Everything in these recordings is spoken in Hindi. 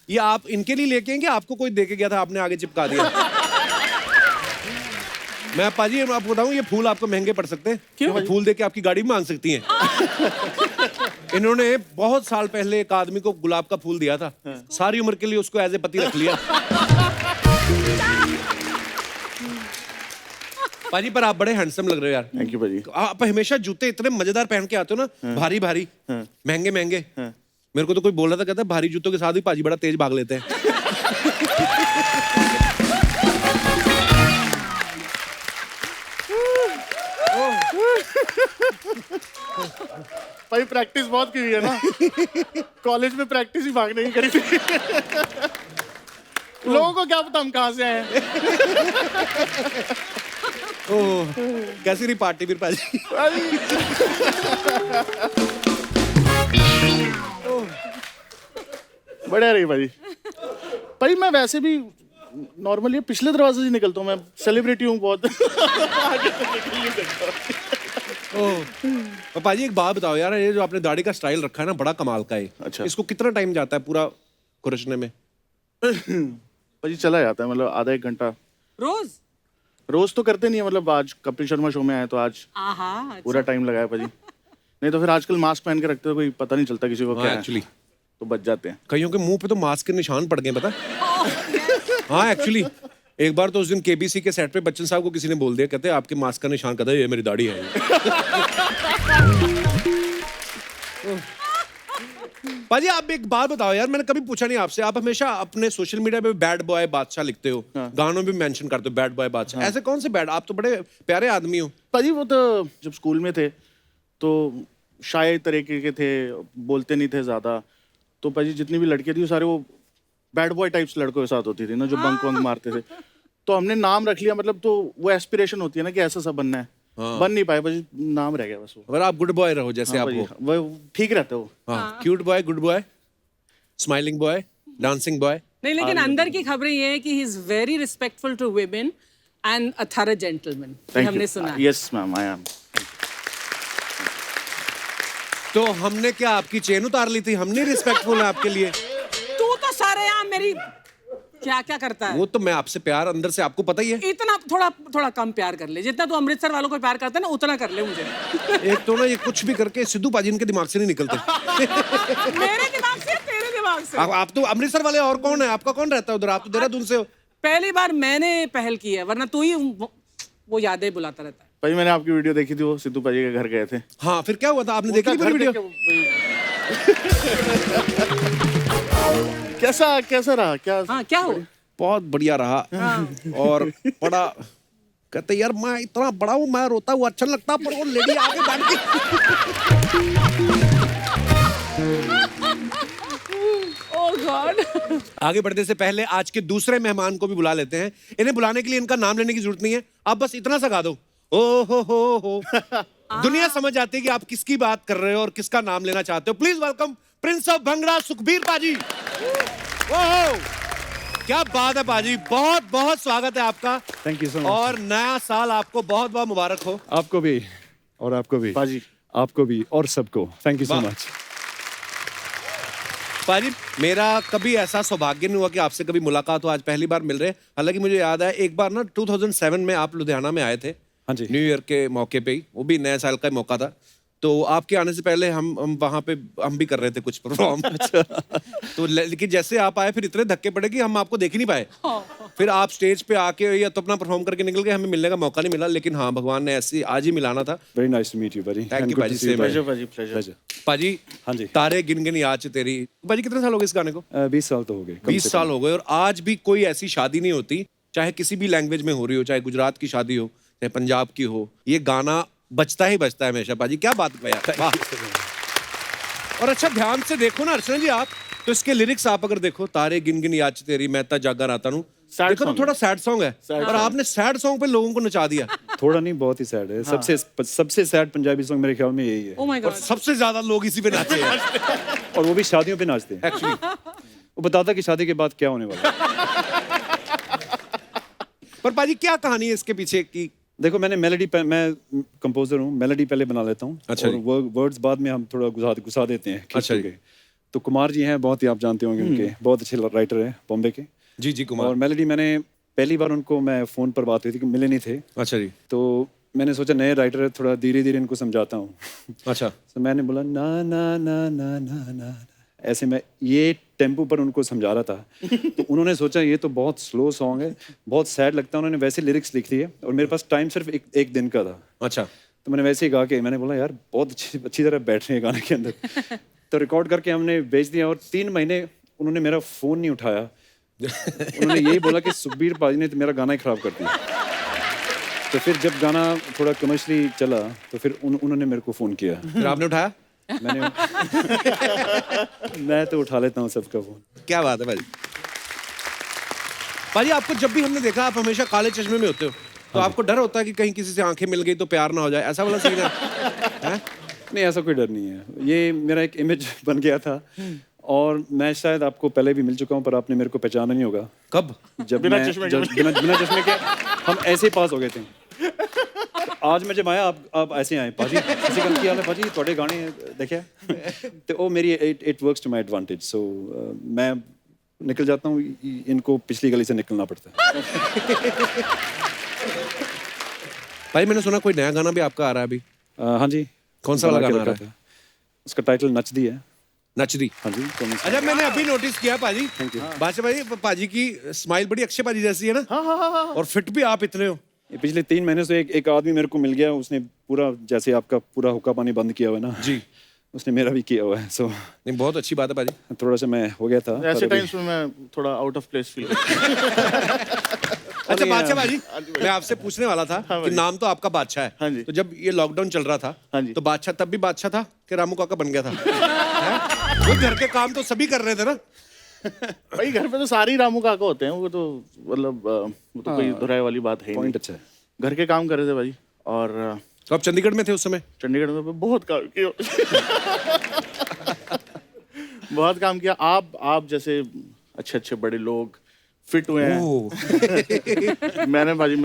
ये आप इनके लिए लेके हैं कि आपको कोई दे के गया था, आपने आगे चिपका दिया? मैं पाजी आपको बताऊं, ये फूल आपको महंगे पड़ सकते हैं। क्यों? फूल दे के आपकी गाड़ी भी मांग सकती हैं। इन्होंने बहुत साल पहले एक आदमी को गुलाब का फूल दिया था, सारी उम्र के लिए उसको एज ए पति रख लिया। पाजी पर आप बड़े हैंडसम लग रहे हो यार। थैंक यू पाजी। आप हमेशा जूते इतने मजेदार पहन के आते हो ना, भारी भारी, महंगे महंगे। मेरे को तो कोई बोल रहा था, कहता है भारी जूतों के साथ भी पाजी बड़ा तेज भाग लेते हैं। भाई प्रैक्टिस बहुत की हुई है ना, कॉलेज में प्रैक्टिस ही भागने की करी थी। लोगों को क्या पता हम कहाँ से आए हैं। ओह, कैसी रही पार्टी फिर पाजी? बढ़िया रही भाई। भाई मैं वैसे भी नॉर्मली पिछले दरवाजे से निकलता हूँ, मैं सेलिब्रिटी हूँ बहुत। आगे से निकल नहीं सकता। ओह, पाजी एक बात बताओ यार, ये जो आपने दाढ़ी का स्टाइल रखा है ना, बड़ा कमाल का है। अच्छा। इसको कितना टाइम जाता है पूरा खुरचने में? भाजी चला जाता है, मतलब आधा एक घंटा। रोज? रोज तो करते नहीं है, मतलब आज कपिल शर्मा शो में आए तो आज पूरा टाइम लगाया भाजी। नहीं तो फिर आजकल मास्क पहन के रखते हो, कोई पता नहीं चलता किसी को क्या है, एक्चुअली तो बच जाते हैं। कईयों के मुंह पे तो मास्क के निशान पड़ गए, पता? हाँ एक्चुअली एक बार तो उस दिन केबीसी के सेट पे बच्चन साहब को किसी ने बोल दिया, कहते आपके मास्क का निशान, कहता है ये मेरी दाढ़ी है। पाजी आप एक बात बताओ यार, मैंने कभी पूछा नहीं आपसे, आप हमेशा अपने सोशल मीडिया पे बैड बॉय बादशाह लिखते हो, गानों में भी मेंशन करते हो बैड बॉय बादशाह। ऐसे कौन से बैड? आप तो बड़े प्यारे आदमी हो। पाजी वो तो जब स्कूल में थे तो शाय तरीके के थे, बोलते नहीं थे ज्यादा, तो पाजी जितनी भी लड़के थी वो सारे वो बैड बॉय टाइप्स लड़कों के साथ होती थी ना, जो बंक वंक मारते थे। तो हमने नाम रख लिया, मतलब तो वो एस्पिरेशन होती है ना कि ऐसा सब बनना है। बन नहीं पाए, बस नाम रह गया बस वो। अगर आप गुड बॉय रहो जैसे आप हो, वो ठीक रहता है वो। हाँ, cute boy, good boy, smiling boy, dancing boy. नहीं, लेकिन अंदर की खबरें ये है कि he is very respectful to women and a thorough gentleman. हमने सुना। Yes ma'am, I am. तो हमने क्या आपकी चेन उतार ली थी? हमने रिस्पेक्टफुल है आपके लिए। तू तो सारे यहाँ मेरी क्या क्या करता है? वो तो मैं आपसे प्यार अंदर से, आपको पता ही है। इतना थोड़ा थोड़ा कम प्यार कर ले, जितना तू अमृतसर वालों को प्यार करता है ना, उतना कर ले मुझे। एक तो ना ये कुछ भी करके सिद्धू पाजी इनके दिमाग से नहीं निकलते। मेरे दिमाग से, तेरे दिमाग से। आप तो अमृतसर वाले, और कौन है? आपका कौन रहता है उधर? आप तो देहरादून से हो। पहली बार मैंने पहल की है, वरना तू ही वो यादें बुलाता रहता है। भाई मैंने आपकी वीडियो देखी थी, वो सिद्धू पाजी के घर गए थे। हाँ फिर क्या हुआ था? आपने देखी पूरी वीडियो? कैसा रहा? क्या? हाँ, क्या हुआ? बहुत बढ़िया रहा। और बड़ा कहते यार मैं इतना बड़ा हूँ, मैं रोता हुआ अच्छा लगता, पर वो लेडी आगे बैठ गई। ओह गॉड। आगे बढ़ने से पहले आज के दूसरे मेहमान को भी बुला लेते हैं। इन्हें बुलाने के लिए इनका नाम लेने की जरूरत नहीं है, आप बस इतना सा गा दो, ओ हो। दुनिया समझ जाती है कि आप किसकी बात कर रहे हो और किसका नाम लेना चाहते हो। Please welcome Prince of bhangra, Sukhbir पाजी। ओहो, क्या बात है पाजी, बहुत बहुत स्वागत है आपका। Thank you so much. और नया साल आपको बहुत बहुत मुबारक हो। आपको भी, और आपको भी पाजी, आपको भी, और सबको थैंक यू सो मच। पाजी मेरा कभी ऐसा सौभाग्य नहीं हुआ कि आपसे कभी मुलाकात हो, आज पहली बार मिल रहे हैं। हालांकि मुझे याद है एक बार ना 2007 में आप लुधियाना में आए थे। हाँ जी। न्यू ईयर के मौके पे ही, वो भी नए साल का मौका था। तो आपके आने से पहले हम वहाँ पे हम भी कर रहे थे कुछ परफॉर्म। तो लेकिन जैसे आप आए फिर इतने धक्के पड़े कि हम आपको देख ही नहीं पाए। फिर आप स्टेज पे आके या तो अपना परफॉर्म करके निकल गए, हमें मिलने का मौका नहीं मिला। लेकिन हाँ, भगवान ने ऐसी आज ही मिलाना था। Very nice to meet you buddy। Thank you, पाजी, same प्लेजर पाजी, प्लेजर। पाजी हाँ जी। तारे गिन गिन याद से तेरी। पाजी कितने साल हो गए इस गाने को? 20 साल तो हो गए। 20 साल हो गए। और आज भी कोई ऐसी शादी नहीं होती, चाहे किसी भी लैंग्वेज में हो रही हो, चाहे गुजरात की शादी हो, चाहे पंजाब की हो, ये गाना बचता ही बचता है हमेशा। पाजी क्या बात है यार, वाह। और अच्छा ध्यान से देखो ना अर्चना जी आप, तो इसके लिरिक्स आप अगर देखो, तारे गिन गिन याद तेरी, मैं ता जागा राता हूं, देखो तो थोड़ा सैड सॉन्ग है। और आपने सैड सॉन्ग पे लोगों को नचा दिया। थोड़ा नहीं, बहुत ही सैड है। सबसे सैड पंजाबी सॉन्ग मेरे ख्याल में यही है। ओह माय और गॉड। सबसे ज्यादा लोग इसी पे नाचे हैं। और वो भी शादियों पे नाचते हैं एक्चुअली वो बताता कि शादी के बाद क्या होने वाला है। पर पाजी क्या कहानी है इसके पीछे की? देखो मैं कंपोजर हूँ, मेलोडी पहले बना लेता हूँ। अच्छा और वर्ड्स बाद में हम थोड़ा घुसा देते हैं। अच्छा जी। तो कुमार जी हैं, बहुत ही आप जानते होंगे उनके, बहुत अच्छे राइटर हैं बॉम्बे के। जी जी कुमार। और मेलोडी मैंने पहली बार उनको मैं फ़ोन पर बात हुई थी कि मिले नहीं थे, अच्छा जी। तो मैंने सोचा नए राइटर है, थोड़ा धीरे धीरे इनको समझाता हूँ। अच्छा। तो मैंने बोला ना ना ना ना ना ना, ऐसे मैं ये टेम्पो पर उनको समझा रहा था। तो उन्होंने सोचा ये तो बहुत स्लो सॉन्ग है, बहुत सैड लगता है, उन्होंने वैसे लिरिक्स लिख दिए और मेरे पास टाइम सिर्फ एक दिन का था। अच्छा। तो मैंने वैसे ही गा के, मैंने बोला यार बहुत अच्छी तरह बैठ रहे हैं गाने के अंदर। तो रिकॉर्ड करके हमने भेज दिया और 3 महीने उन्होंने मेरा फ़ोन नहीं उठाया। उन्होंने यही बोला कि सुखबीर पाजी ने तो मेरा गाना ही ख़राब कर दिया। तो फिर जब गाना थोड़ा कमर्शियली चला तो फिर उन्होंने मेरे को फ़ोन किया। फिर आपने उठाया? मैंने मैं तो उठा लेता हूँ सबका फ़ोन। क्या बात है भाई। भाजी आपको जब भी हमने देखा आप हमेशा काले चश्मे में होते हो, तो आपको डर होता है कि कहीं किसी से आंखें मिल गई तो प्यार ना हो जाए, ऐसा वाला सीन है? हैं? नहीं, ऐसा कोई डर नहीं है, ये मेरा एक इमेज बन गया था और मैं शायद आपको पहले भी मिल चुका हूँ पर आपने मेरे को पहचाना नहीं होगा। कब? जब बिना मैं चश्मे जब बिना चश्मे के हम ऐसे ही पास हो गए थे। आज मैं जब आया आप ऐसे आए, पाजी किसी गल की हाल है पाजी, थोड़े गाने देखे। तो वो मेरी it works to my advantage, so मैं निकल जाता हूँ, इनको पिछली गली से निकलना पड़ता है। भाई मैंने सुना कोई नया गाना भी आपका आ रहा है अभी। हाँ जी। कौन सा वाला बना के गाना आ रहा रखा था? उसका टाइटल नच दी है। नचदी। हाँ जी। अच्छा मैंने अभी नोटिस किया पाजी, बादशाह भाई पाजी की स्माइल बड़ी अक्षय पाजी जैसी है ना। और फिट भी आप इतने हो। ये पिछले 3 महीने से एक आदमी मेरे को मिल गया, उसने पूरा जैसे आपका पूरा हुक्का पानी बंद किया हुआ है ना जी। उसने मेरा भी किया हुआ है, सो नहीं बहुत अच्छी बात है पाजी। थोड़ा सा मैं हो गया था। ऐसे पर अभी- टाइम्स में मैं थोड़ा आउट ऑफ प्लेस फील अच्छा बादशाह भाजी, मैं आपसे पूछने वाला था कि नाम तो आपका बादशाह है। हाँ जी। तो जब ये लॉकडाउन चल रहा था, हाँ जी। तो बादशाह तब भी बादशाह था कि रामू काका बन गया था? हैं? वो घर के काम तो सभी कर रहे थे ना। भाई घर पे तो सारे ही रामू काका होते हैं, वो तो मतलब वो तो कोई दोहराए वाली बात है ही पॉइंट नहीं। अच्छा है। घर के काम कर रहे थे भाई। और तो आप चंडीगढ़ में थे उस समय? चंडीगढ़ में बहुत काम किया। बहुत काम किया। आप जैसे अच्छे अच्छे बड़े लोग फिट हुए हैं। मैं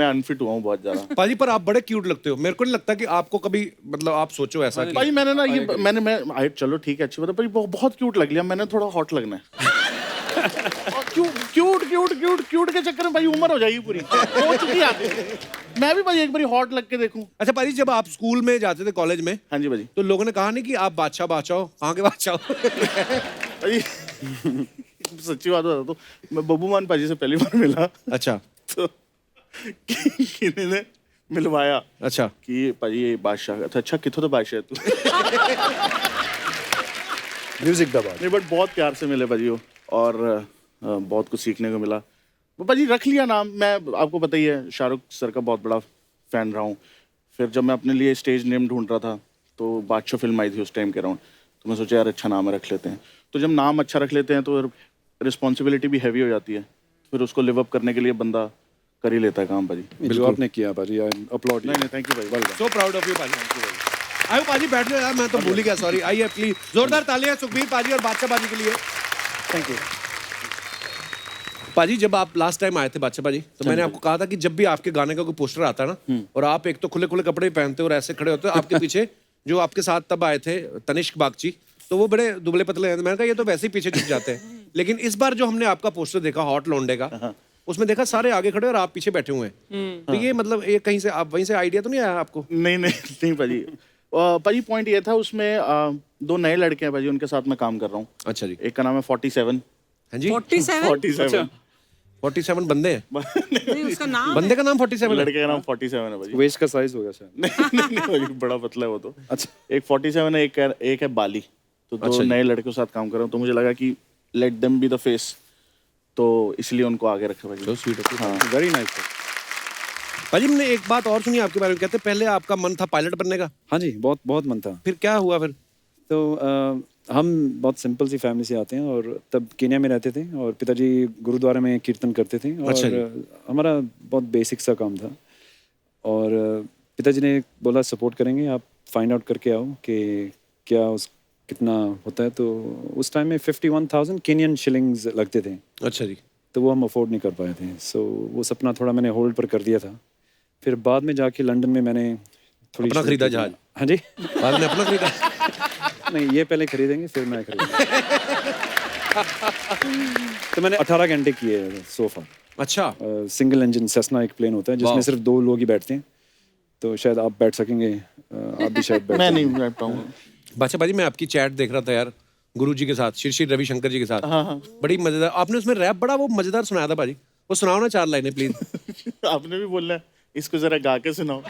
अनफिट हुआ हूँ बहुत ज्यादा। पाजी पर आप बड़े क्यूट लगते हो, मेरे को नहीं लगता कि आपको कभी मतलब आप सोचो ऐसा कि भाई मैंने ना ये मैं चलो ठीक है अच्छी बात है, पर ये बहुत क्यूट लग लिया, मैंने थोड़ा हॉट लगना है। और क्यूट के चक्कर में भाई उम्र हो जाएगी पूरी, हो चुकी है आगे। मैं भी भाई एक बार हॉट लग के देखूं। अच्छा पाजी जब आप स्कूल में जाते थे कॉलेज में, हाँ जी भाई। तो लोगों ने कहा नहीं कि आप बादशाह बादशाह हो, कहाँ के बादशाह हो? भाई सच्ची बात बता तो मैं बब्बू मान पाजी से पहली बार मिला, अच्छा तो किन्हीं ने मिलवाया अच्छा कि भाई ये बादशाह था। अच्छा किथों तो बादशाह है तू। म्यूजिक दबा नहीं बट बहुत प्यार से मिले भाजी वो, और बहुत कुछ सीखने को मिला। वो भाजी रख लिया नाम। मैं आपको पता ही है शाहरुख सर का बहुत बड़ा फैन रहा हूँ। फिर जब मैं अपने लिए स्टेज नेम ढूंढ रहा था तो बादशाह फिल्म आई थी उस टाइम के अराउंड, तो मैं सोचा यार अच्छा नाम है, रख लेते हैं। तो जब नाम अच्छा रख लेते हैं तो रिस्पॉन्सिबिलिटी भी हैवी हो जाती है, फिर उसको लिव अप करने के लिए बंदा कर ही लेता है काम भाजी। जो आपने किया भाजी, आई अपलॉड। नहीं थैंक यू भाई। सो प्राउड ऑफ यू पाजी। आयो पाजी बैठ लो यार, मैं तो भूल ही गया, सॉरी। आइए प्लीज जोरदार तालियां सुखबीर पाजी और बादशाह पाजी के लिए। Thank you. पाजी जब आप लास्ट टाइम आए थे बादशाह पाजी, तो मैंने आपको कहा था कि जब भी आपके गाने का कोई पोस्टर आता है ना, और आप एक तो खुले खुले कपड़े पहनते हो और ऐसे खड़े होते हो, आपके पीछे जो आपके साथ तब आए थे तनिष्क बागची, तो वो बड़े दुबले पतले हैं। मैंने कहा ये तो वैसे ही पीछे झुक जाते हैं। लेकिन इस बार जो हमने आपका पोस्टर देखा हॉट लौंडे का, उसमें देखा सारे आगे खड़े और आप पीछे बैठे हुए हैं। तो ये मतलब ये कहीं से आप वहीं से आइडिया तो नहीं आया आपको? नहीं भाजी। भाजी पॉइंट ये था उसमें 2 नए लड़के हैं भाजी, उनके साथ मैं काम कर रहा हूँ। अच्छा जी। एक का नाम है 47। हाँ जी 47? 47 47 बंदे हैं। नहीं, उसका नाम बंदे का नाम 47 है? लड़के का नाम 47 है भाजी। वेस्ट का साइज हो गया शायद। नहीं भाजी बड़ा पतला है वो तो। अच्छा। एक 47 है, एक है बाली। तो 2 अच्छा जी। नए लड़कों के साथ काम कर रहा हूँ, तो मुझे लगा कि let them be the face, तो इसलिए उनको आगे रखा भाजी। So sweet of you. हाँ वेरी नाइस। पाजी मैंने एक बात और सुनी आपके बारे में, कहते पहले आपका मन था पायलट बनने का, हाँ जी, बहुत बहुत मन था। फिर क्या हुआ फिर? तो हम बहुत सिंपल सी फैमिली से आते हैं और तब केन्या में रहते थे और पिताजी गुरुद्वारा में कीर्तन करते थे और अच्छा जी। हमारा बहुत बेसिक सा काम था। और पिताजी ने बोला सपोर्ट करेंगे, आप फाइंड आउट करके आओ कि क्या उस कितना होता है। तो उस टाइम में 51,000 केनियन शिलिंग्स लगते थे, अच्छा जी। तो वो हम अफोर्ड नहीं कर पाए थे। सो वो सपना थोड़ा मैंने होल्ड पर कर दिया था। फिर बाद में जाके लंदन में मैंने थोड़ी अपना शुरू खरीदा की थी। जहाज? हाँ जी। बाद में अपना खरीदा? नहीं, ये पहले खरीदेंगे फिर मैं खरीदूंगा। तो मैंने 18 घंटे किए सो फार। अच्छा, सिंगल इंजन सेस्ना एक प्लेन होता है जिसमें वाह। सिर्फ 2 लोग ही बैठते हैं, तो शायद आप बैठ सकेंगे, आप भी शायद बैठ मैं सकेंगे। नहीं बैठ पाऊंगा। बादशाह भाजी मैं आपकी चैट देख रहा था यार, गुरु जी के साथ, श्री रविशंकर जी के साथ। बड़ी मजेदार, आपने उसमें रैप बड़ा वो मजेदार सुनाया था भाजी, वो सुनाओ ना 4 लाइनें प्लीज। आपने भी बोलना है, इसको जरा गा के सुनाओ।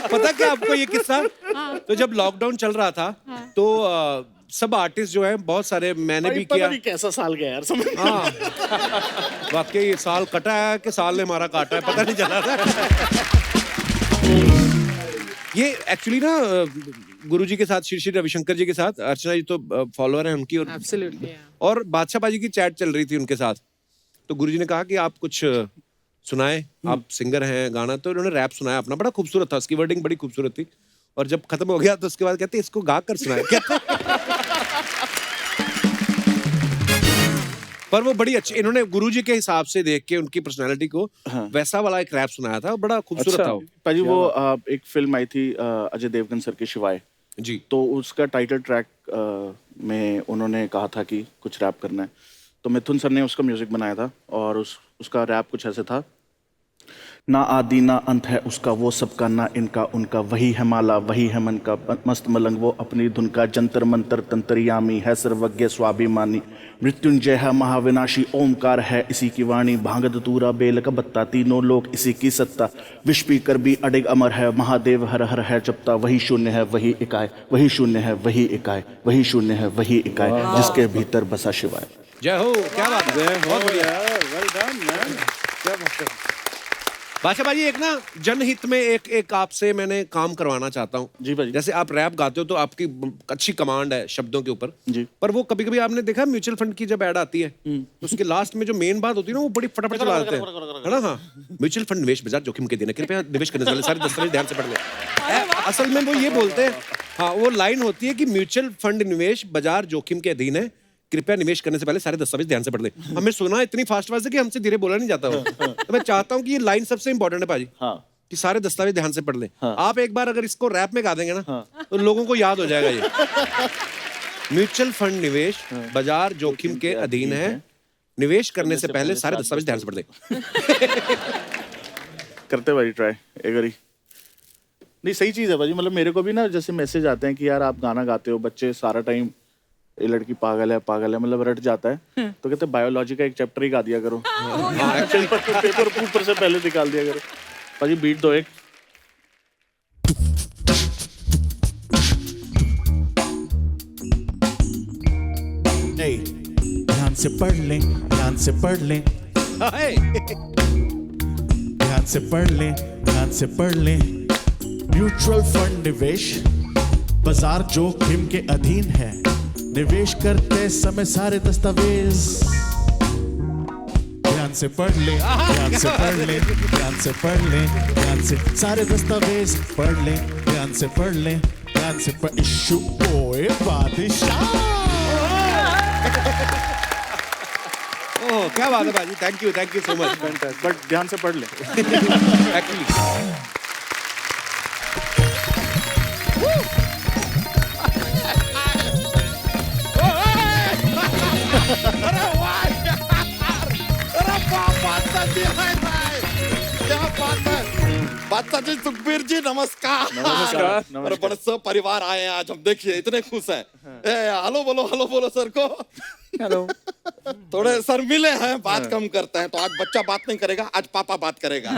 पता क्या आपको ये किस्सा, तो जब लॉकडाउन चल रहा था तो सब आर्टिस्ट जो हैं बहुत सारे, मैंने भी पता किया। नहीं कैसा साल गया यार, समझ में हाँ, वाकई ये साल कटा है कि साल ने हमारा काटा है, पता नहीं चला था। ये एक्चुअली ना गुरुजी के साथ, श्री रविशंकर जी के साथ, अर्चना जी तो फॉलोअर हैं उनकी, और Absolutely, yeah. और बादशाह बाजी की चैट चल रही थी उनके साथ, तो गुरुजी ने कहा कि आप कुछ सुनाए, आप सिंगर हैं, गाना, तो उन्होंने रैप सुनाया अपना, बड़ा खूबसूरत था, उसकी वर्डिंग बड़ी खूबसूरत थी, और जब खत्म हो गया तो उसके बाद कहते इसको गा कर सुनाए। पर वो बड़ी अच्छी, इन्होंने गुरुजी के हिसाब से देख के उनकी पर्सनालिटी को वैसा वाला एक रैप सुनाया था, बड़ा खूबसूरत अच्छा। था वो। पाजी वो एक फिल्म आई थी अजय देवगन सर की शिवाय, जी, तो उसका टाइटल ट्रैक में उन्होंने कहा था कि कुछ रैप करना है, तो मिथुन सर ने उसका म्यूजिक बनाया था, और उसका रैप कुछ ऐसे था, ना आदि ना अंत है उसका, वो सबका ना इनका उनका, वही है माला वही है मन का, मस्त मलंग वो अपनी धुन का, जंतर मंतर तंत्रयामी है सर्वज्ञ स्वाभिमानी, मृत्युंजय है महाविनाशी, ओमकार है इसी की वाणी, भांगद तूरा बेल का बत्ता, तीनों लोग इसी की सत्ता, विष पी कर भी अडिग अमर है, महादेव हर हर है जपता, वही शून्य है वही इकाय, वही शून्य है वही इकाय, वही शून्य है वही इकाय, जिसके भीतर बसा शिवाय। जय हो, क्या बात है, बहुत बढ़िया। वेल डन मैन, क्या बात है। बादशाह भाई एक ना जनहित में एक आपसे मैंने काम करवाना चाहता हूँ। जी भाई। जैसे आप रैप गाते हो तो आपकी अच्छी कमांड है शब्दों के ऊपर जी। पर वो कभी कभी आपने देखा म्यूचुअल फंड की जब ऐड आती है तो उसके लास्ट में जो मेन बात होती है ना वो बड़ी फटाफट चला देते हैं, है ना। हाँ, म्यूचुअल फंड निवेश बाजार जोखिम के दिन है, कृपया निवेश करने से पहले सारे दस्तावेज ध्यान से पढ़ लें। असल में वो ये बोलते हैं, हाँ वो लाइन होती है कि म्यूचुअल फंड निवेश बाजार जोखिम के अधीन है, कृपया निवेश करने से पहले सारे दस्तावेज ध्यान से पढ़ ले। हमें सुना इतनी फास्ट है कि हमसे धीरे बोला नहीं जाता वो। तो मैं चाहता हूँ कि ये लाइन सबसे इंपॉर्टेंट है पाजी, हाँ। कि सारे दस्तावेज ध्यान से पढ़ ले। आप एक बार अगर इसको रैप में गा देंगे ना तो लोगों को याद हो जाएगा ये। म्यूचुअल फंड निवेश बाजार जोखिम के अधीन है, निवेश करने से पहले सारे दस्तावेज ध्यान से पढ़ ले। करते भाई ट्राई एक बारी। नहीं सही चीज है भाई, मतलब मेरे को भी ना जैसे मैसेज आते हैं कि यार आप गाना गाते हो, बच्चे सारा टाइम ये लड़की पागल है मतलब रट जाता है, तो कहते बायोलॉजी का एक चैप्टर ही गा दिया करो, पेपर ऊपर से पहले निकाल दिया करो। भाई बीट दो एक। ध्यान से पढ़ लें, ध्यान से पढ़ लें, ध्यान से पढ़ लें, ध्यान से पढ़ लें। म्यूचुअल फंड निवेश बाजार जोखिम के अधीन है, निवेश करते समय सारे दस्तावेज ध्यान से पढ़ लें, ध्यान से पढ़ लें, ध्यान से पढ़ लें, ध्यान से सारे दस्तावेज पढ़ लें, ध्यान से पढ़ लें, ध्यान से पढ़। इशू ओए बादशाह। ओह क्या बात है बाजी, thank you so much. But ध्यान से पढ़ ले। एक्चुअली बादशाह जी, सुखबीर जी नमस्कार। नमस्कार। और बड़े सब परिवार आए हैं आज, हम देखिए इतने खुश हैं। हेलो बोलो सर को। हेलो। थोड़े सर मिले हैं, बात कम करते हैं, तो आज बच्चा बात नहीं करेगा, आज पापा बात करेगा।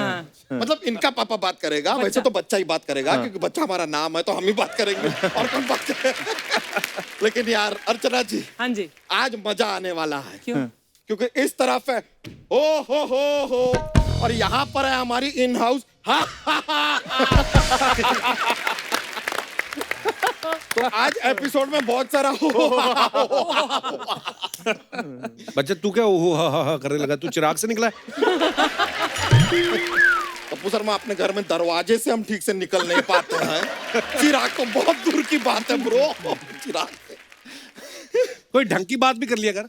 मतलब इनका पापा बात करेगा, वैसे तो बच्चा ही बात करेगा क्योंकि बच्चा हमारा नाम है, तो हम ही बात करेंगे और कौन बात करेगा। लेकिन यार अर्चना जी, हाँ जी, आज मजा आने वाला है। क्यों? क्योंकि इस तरफ है ओ हो और यहाँ पर है हमारी इन हाउस तो आज एपिसोड में बहुत सारा हो। बच्चा तू क्या ओहो हा करने लगा, तू चिराग से निकला है? पप्पू शर्मा, अपने घर में दरवाजे से हम ठीक से निकल नहीं पाते हैं, चिराग तो बहुत दूर की बात है ब्रो। चिराग कोई ढंग की बात भी कर लिया कर।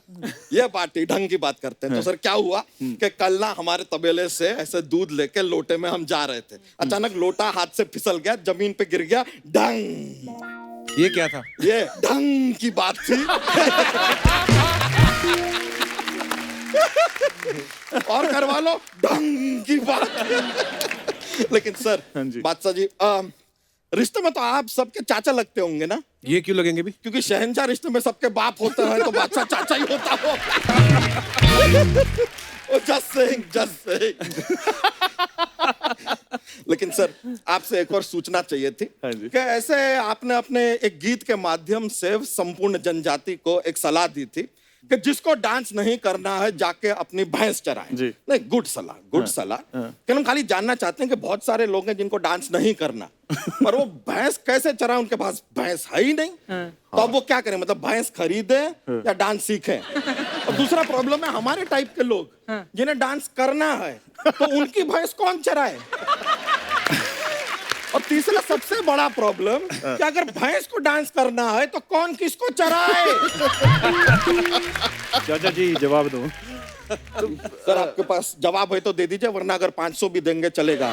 ये पार्टी ढंग की बात करते हैं। तो सर क्या हुआ कि कल ना हमारे तबेले से ऐसे दूध लेके लोटे में हम जा रहे थे, अचानक लोटा हाथ से फिसल गया, जमीन पे गिर गया, डंग। ये क्या था? ये ढंग की बात थी। और करवा लो ढंग की बात। लेकिन सर, हाँ जी। बादशाह जी, रिश्ते में तो आप सबके चाचा लगते होंगे ना? ये क्यों लगेंगे भी? क्योंकि शहंशाह रिश्ते में सबके बाप होते हैं, तो बादशाह चाचा ही होता हो। Just saying. लेकिन सर, आपसे एक और सूचना चाहिए थी हाँ जी। कि ऐसे आपने अपने एक गीत के माध्यम से संपूर्ण जनजाति को एक सलाह दी थी कि जिसको डांस नहीं करना है जाके अपनी भैंस चराए। जी। नहीं, गुड सलाह। कि हम खाली जानना चाहते हैं कि बहुत सारे लोग हैं जिनको डांस नहीं करना, पर वो भैंस कैसे चराए? उनके पास भैंस है ही नहीं। तो अब वो क्या करें? मतलब भैंस खरीदे या डांस सीखें? और दूसरा प्रॉब्लम है हमारे टाइप के लोग जिन्हें डांस करना है, तो उनकी भैंस कौन चराए? और तीसरा सबसे बड़ा प्रॉब्लम कि अगर भैंस को डांस करना है तो कौन किसको चराए? चाचा जी जवाब दो। सर, आपके पास जवाब है तो दे दीजिए, वरना अगर 500 भी देंगे चलेगा।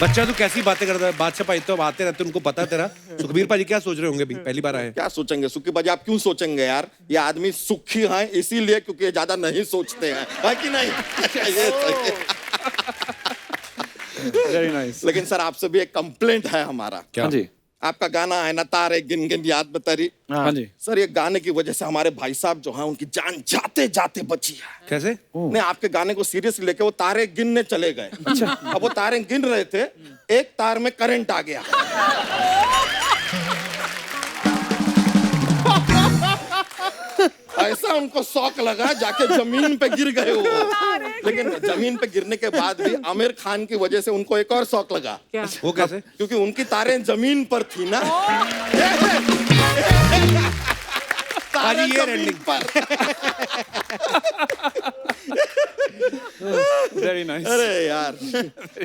बच्चा तू कैसी बातें करता है? बादशाह भाई तो आते रहते, उनको पता है तेरा। सुखबीर पाजी क्या सोच रहे होंगे भी? पहली बार आए। क्या सोचेंगे सुखी बाजी? आप क्यों सोचेंगे यार? ये आदमी सुखी है इसीलिए क्योंकि ये ज्यादा नहीं सोचते हैं, है कि नहीं? ये सही है। Very nice. लेकिन सर, आपसे भी एक कंप्लेंट है हमारा। क्या? हाँ जी। आपका गाना है ना, तारे गिन गिन याद बतरी। हाँ जी। सर, ये गाने की वजह से हमारे भाई साहब जो हैं उनकी जान जाते जाते बची है। कैसे? नहीं, आपके गाने को सीरियसली लेके वो तारे गिनने चले गए। अच्छा। अब वो तारे गिन रहे थे, एक तार में करंट आ गया। ऐसा उनको शौक लगा, जाके जमीन पे गिर गए वो। लेकिन जमीन पे गिरने के बाद भी आमिर खान की वजह से उनको एक और शौक लगा। क्या? वो कैसे? क्योंकि उनकी तारें जमीन पर थी ना। तारें ये जमीन ending। पर। Very nice. अरे यार,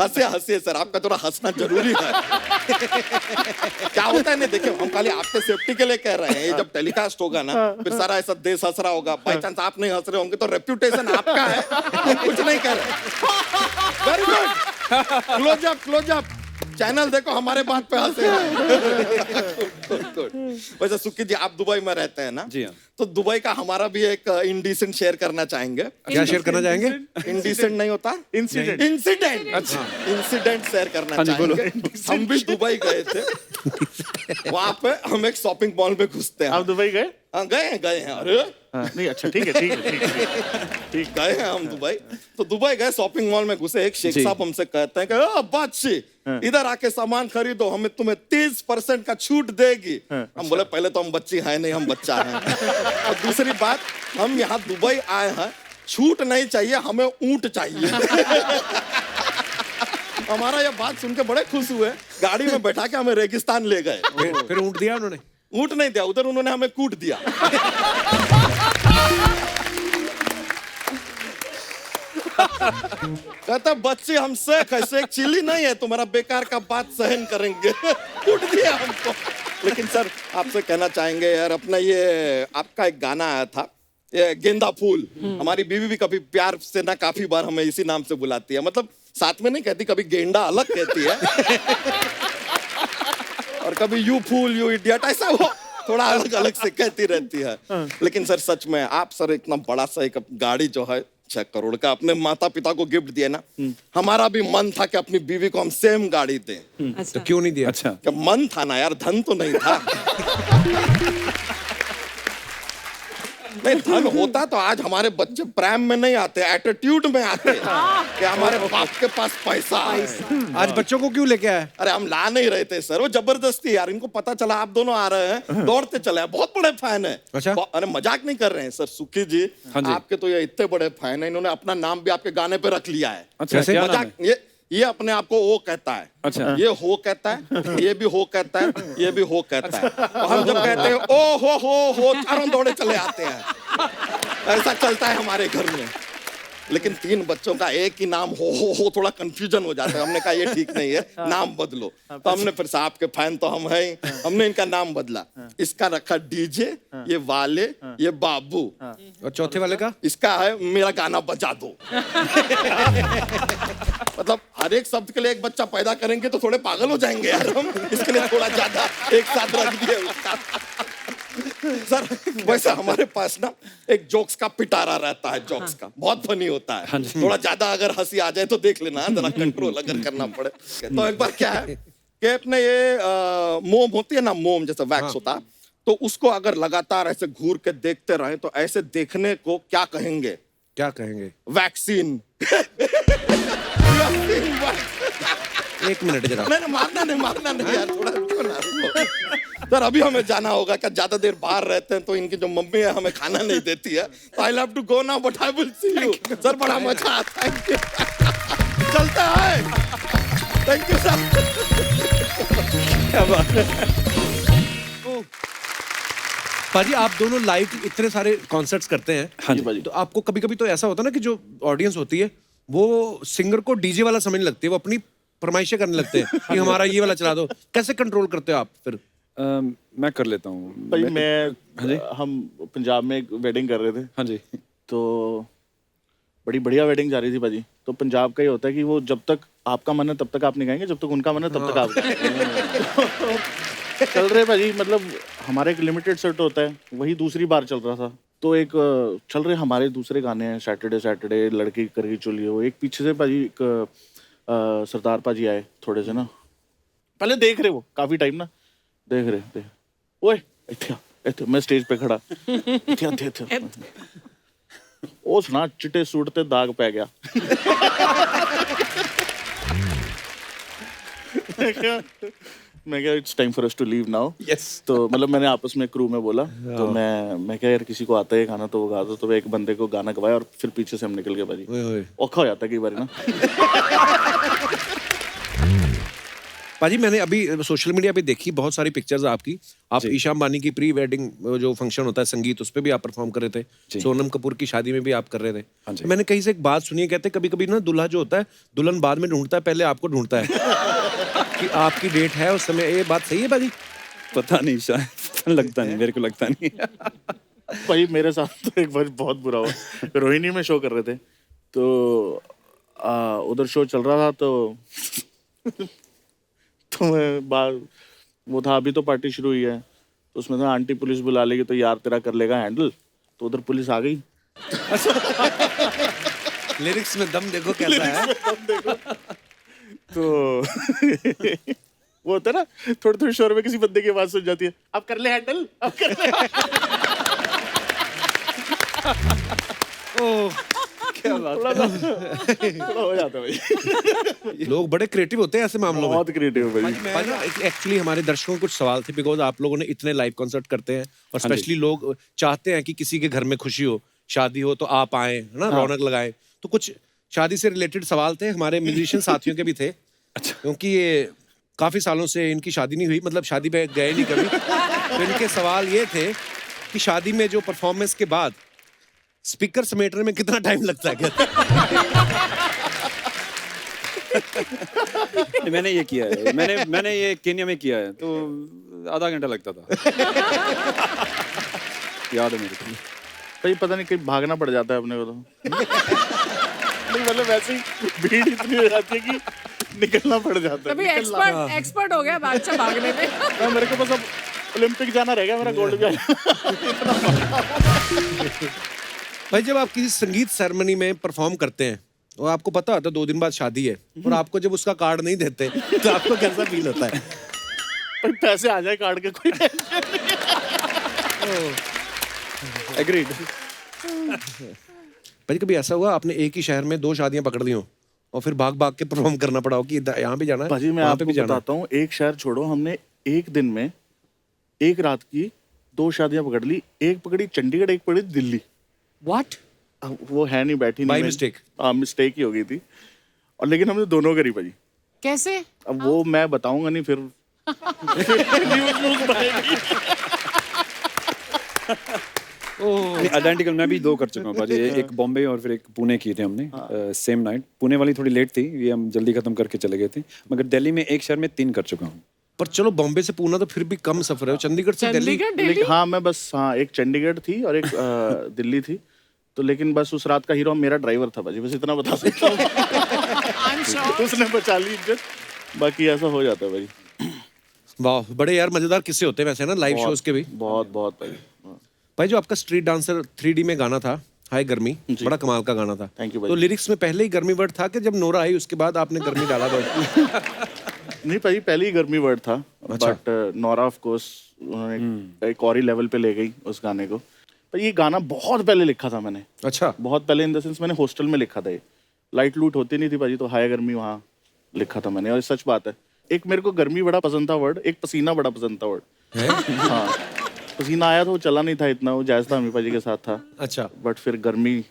हंसे सर, आपका थोड़ा हंसना जरूरी है। क्या होता है ना, देखिए, हम खाली आपके सेफ्टी के लिए कह रहे हैं। ये जब टेलीकास्ट होगा ना, फिर सारा ऐसा देश हंस रहा होगा। बाई चांस आप नहीं हंस रहे होंगे तो रेप्यूटेशन आपका है, हम कुछ नहीं कह रहे। Very good. Close up. Channel देखो, हमारे बात पे हंसे। वैसे सुखी जी, आप दुबई में रहते हैं ना? जी हाँ। तो दुबई का हमारा भी एक इंडिसेंट शेयर करना चाहेंगे। क्या शेयर करना चाहेंगे? इंडिसेंट नहीं होता? इंसिडेंट। अच्छा, इंसिडेंट शेयर करना हाँ जी, बोलो। चाहेंगे। हम भी दुबई गए थे। वहां पे हम एक शॉपिंग मॉल में घुसते हैं। आप दुबई गए? हाँ, गए हैं। अरे नहीं, अच्छा, ठीक है। ठीक, गए हैं हम दुबई। तो दुबई गए, शॉपिंग मॉल में घुसे, एक शेख जी। साहब हमसे कहते हैं कि बादशाह, इधर आके सामान खरीदो, हमें तुम्हें 30% का छूट देगी। हम बोले पहले तो हम बच्ची हैं नहीं, हम बच्चा हैं। और दूसरी बात, हम यहाँ दुबई आए हैं, छूट नहीं चाहिए, हमें ऊंट चाहिए। हमारा ये बात सुन के बड़े खुश हुए, गाड़ी में बैठा के हमें रेगिस्तान ले गए। फिर ऊँट दिया उन्होंने? ऊंट नहीं दिया, उधर उन्होंने हमें कूट दिया। कहता बच्चे हमसे कैसे, एक चिल्ली नहीं है, तुम्हारा बेकार का बात सहन करेंगे। कूट दिया हमको। लेकिन सर, आपसे कहना चाहेंगे यार, अपना ये आपका एक गाना आया था, ये गेंदा फूल। हमारी बीवी भी कभी प्यार से ना काफी बार हमें इसी नाम से बुलाती है। मतलब साथ में नहीं कहती, कभी गेंडा अलग कहती है और कभी यू फूल, यू इडियट, ऐसा वो थोड़ा अलग अलग से कहती रहती है। लेकिन सर, सच में आप सर इतना बड़ा सा एक गाड़ी जो है 6 करोड़ का अपने माता पिता को गिफ्ट दिया ना, हमारा भी मन था कि अपनी बीवी को हम सेम गाड़ी दें। तो क्यों नहीं दिया? अच्छा। क्या मन था ना यार, धन तो नहीं था। नहीं, धन होता तो आज हमारे बच्चे प्रेम में नहीं आते, एटीट्यूड में आते कि हमारे बाप के पास पैसा है। आज बच्चों को क्यों लेके आए? अरे हम ला नहीं रहे थे सर, वो जबरदस्ती यार, इनको पता चला आप दोनों आ रहे हैं, दौड़ते चले आए। बहुत बड़े फैन है। अच्छा? अरे मजाक नहीं कर रहे हैं सर, सुखी जी, हाँ जी। आपके तो ये इतने बड़े फैन है, इन्होंने अपना नाम भी आपके गाने पे रख लिया है। अच्छा, कैसे? क्या नाम मजाक, है? ये अपने आप को ओ कहता है। अच्छा। ये हो कहता है, ये भी हो कहता है, ये भी हो कहता है। तो हम जब कहते हैं ओ हो, चारों दौड़े चले आते हैं। ऐसा चलता है हमारे घर में। लेकिन 3 बच्चों का एक ही नाम हो, थोड़ा कंफ्यूजन हो जाता है। हमने कहा ये ठीक नहीं है, नाम बदलो। तो हमने फिर साहब के फैन तो हम हैं, हमने इनका नाम बदला। इसका रखा डीजे, ये वाले, ये बाबू, और चौथे वाले का? इसका है मेरा गाना बजा दो। मतलब हर एक शब्द के लिए एक बच्चा पैदा करेंगे तो थोड़े पागल हो जाएंगे यार हम, इसके लिए थोड़ा ज्यादा एक साथ रख दिए उसका। सर वैसे हमारे पास ना एक जोक्स का पिटारा रहता है, जोक्स का बहुत फनी होता है। थोड़ा ज्यादा अगर हंसी आ जाए तो देख लेना, जरा कंट्रोल अगर करना पड़े। तो एक बार क्या है कि अपने ये मोम होती है ना, मोम जैसे वैक्स होता है, तो उसको अगर लगातार ऐसे घूर के देखते रहे तो ऐसे देखने को क्या कहेंगे? क्या कहेंगे? वैक्सीन। एक मिनट जरा। नहीं मारना नहीं यार, थोड़ा रुको ना, रुको। सर अभी हमें जाना होगा, क्या ज्यादा देर बाहर रहते हैं तो इनकी जो मम्मी है हमें खाना नहीं देती है, तो I have to go now but I will see you. Sir बड़ा मजा आता है, चलता है। Thank you sir. क्या बात है। पाजी आप दोनों लाइव इतने सारे कॉन्सर्ट्स करते हैं, हाँ जी तो आपको कभी कभी तो ऐसा होता है ना कि जो ऑडियंस होती है वो सिंगर को डीजे वाला समझने लगती है, वो अपनी फरमाइशें करने लगते हैं कि हमारा ये वाला चला दो। कैसे कंट्रोल करते हो आप फिर? मैं कर लेता हूँ भाई हम पंजाब में एक वेडिंग कर रहे थे, हाँ जी, तो बड़ी बढ़िया वेडिंग जा रही थी भाजी। तो पंजाब का ये होता है कि वो जब तक आपका मन है तब तक आप नहीं गाएंगे, जब तक उनका मन है तब तक आप चल रहे भाजी। मतलब हमारे एक लिमिटेड सेट होता है, वही दूसरी बार चल रहा था, तो एक चल रहे हमारे दूसरे गाने हैं, सैटरडे लड़की करगी चोली हो। एक पीछे से भाजी एक सरदार पाजी आए थोड़े से ना, पहले देख रहे वो काफी टाइम ना, देख रहे ओए इत्थे मैं स्टेज पे खड़ा इत्थे ਉਹ ਸੁਣਾ ਚਿੱਟੇ ਸੂਟ ਤੇ ਦਾਗ ਪੈ ਗਿਆ। मैं क्या it's time for us to leave now. Yes. तो मतलब मैंने आपस में क्रू में बोला, तो मैं क्या यार किसी को आता है गाना तो वो गा दो, तो एक बंदे को गाना गवाया और फिर पीछे से हम निकल गए भाजी। औखा हो जाता है कई बार ना। पाजी मैंने अभी सोशल मीडिया पे देखी बहुत सारी पिक्चर्स आपकी, आप ईशा अंबानी की प्री वेडिंग जो फंक्शन होता है संगीत, उस पे भी आप परफॉर्म कर रहे थे, सोनम कपूर की शादी में भी आप कर रहे थे। तो मैंने कहीं से एक बात सुनी है, कहते कभी कभी ना दूल्हा जो होता है दुल्हन बाद में ढूंढता है, पहले आपको ढूंढता है कि आपकी डेट है उस समय। ये बात सही है पाजी? पता नहीं, शायद लगता नहीं, मेरे को लगता नहीं। भाई मेरे साथ तो एक बार बहुत बुरा हुआ। रोहिणी में शो कर रहे थे, तो उधर शो चल रहा था, तो मैं बाहर वो था, अभी तो पार्टी शुरू हुई है, तो उसमें था आंटी पुलिस बुला लेगी तो यार तेरा कर लेगा हैंडल। तो उधर पुलिस आ गई। लिरिक्स में दम देखो कैसा है। तो वो होता है ना, थोड़े थोड़े शोर में किसी बंदे की आवाज सुन जाती है, अब कर ले हैंडल, अब कर ले। क्या बात थोड़ा हो जाता है भाई। लोग बड़े क्रिएटिव होते हैं ऐसे मामलों में। बहुत क्रिएटिव भाई। एक्चुअली हमारे दर्शकों को कुछ सवाल थे, बिकॉज आप लोगों ने इतने लाइव कॉन्सर्ट करते हैं और स्पेशली लोग चाहते हैं कि किसी के घर में खुशी हो, शादी हो तो आप आए, है ना, रौनक लगाएं। तो कुछ शादी से रिलेटेड सवाल थे, हमारे म्यूजिशियन साथियों के भी थे। अच्छा। क्योंकि ये काफी सालों से इनकी शादी नहीं हुई, मतलब शादी पे गए नहीं कभी। तो इनके सवाल ये थे कि शादी में जो परफॉर्मेंस के बाद स्पीकर समेटने में कितना टाइम लगता है? मैंने ये किया है, मैंने ये केन्या में किया है, तो आधा घंटा लगता था। याद है मेरे को भाई, पता नहीं कहीं भागना पड़ जाता है अपने को तो। नहीं मतलब वैसे ही भीड़ इतनी हो जाती है कि निकलना पड़ जाता है। कभी एक्सपर्ट हो गया बादशाह भागने में। मेरे को बस अब ओलंपिक जाना रहेगा, मेरा गोल्ड भी आएगा। भाई जब आप किसी संगीत सेरेमनी में परफॉर्म करते हैं और आपको पता होता है 2 दिन बाद शादी है, और आपको जब उसका कार्ड नहीं देते तो आपको कैसा फील होता है? भाई पैसे आ जाए कार्ड के, कोई एग्रीड। भाई कभी ऐसा हुआ आपने एक ही शहर में 2 शादियां पकड़ ली हो और फिर भाग भाग के परफॉर्म करना पड़ा हो कि यहाँ भी जाना है, भाजी मैं आपको बताता हूँ, एक शहर छोड़ो, हमने एक दिन में एक रात की 2 शादियां पकड़ ली। एक पकड़ी चंडीगढ़, एक पकड़ी दिल्ली। What? वो है नहीं, बैठी नहीं। By mistake? हाँ, मिस्टेक ही हो गई थी। और लेकिन हमने दोनों करी भाजी। कैसे? अब वो मैं बताऊंगा नहीं, फिर न्यूज़ बनेगी। आइडेंटिकल मैं भी 2 कर चुका हूँ भाजी, एक बॉम्बे और फिर एक पुणे की थी हमने सेम नाइट। पुणे वाली थोड़ी लेट थी, ये हम जल्दी खत्म करके चले गए थे, मगर दिल्ली में एक शहर में 3 कर चुका हूँ। पर चलो बॉम्बे से पुणे तो फिर भी कम सफर है, चंडीगढ़ से दिल्ली। हाँ मैं बस, हाँ एक चंडीगढ़ थी और एक दिल्ली थी, तो लेकिन बस उस रात का हीरो मेरा ड्राइवर था भाजी, बस इतना बता सकता हूँ। उसने बचा ली इज्जत। बाकी ऐसा हो जाता है भाई। वाह, बड़े यार मजेदार किस्से होते हैं वैसे ना लाइव शोज के भी। बहुत बहुत भाई। भाई जो आपका स्ट्रीट डांसर 3D में गाना था, हाय गर्मी, बड़ा कमाल का गाना था। Thank you भाई। तो लिरिक्स में पहले ही गर्मी वर्ड था कि जब नोरा आई उसके बाद आपने गर्मी डाला वर्ड? नहीं भाई, पहले ही गर्मी वर्ड था, अच्छा। बट नोरा ऑफ कोर्स उन्होंने एक और ही लेवल पे ले गई उस गाने को। पर ये गाना बहुत पहले लिखा था मैंने, अच्छा, बहुत पहले इन द सेंस मैंने हॉस्टल में लिखा था ये। लाइट लूट होती नहीं थी भाजी, तो हाय गर्मी वहाँ लिखा था मैंने। और सच बात है, एक मेरे को गर्मी बड़ा पसंद था वर्ड, एक पसीना बड़ा पसंद था वर्ड। हाँ, पसीना आया तो वो चला नहीं था इतना, वो जायज था, अमी पाजी के साथ था। अच्छा, बट फिर गर्मी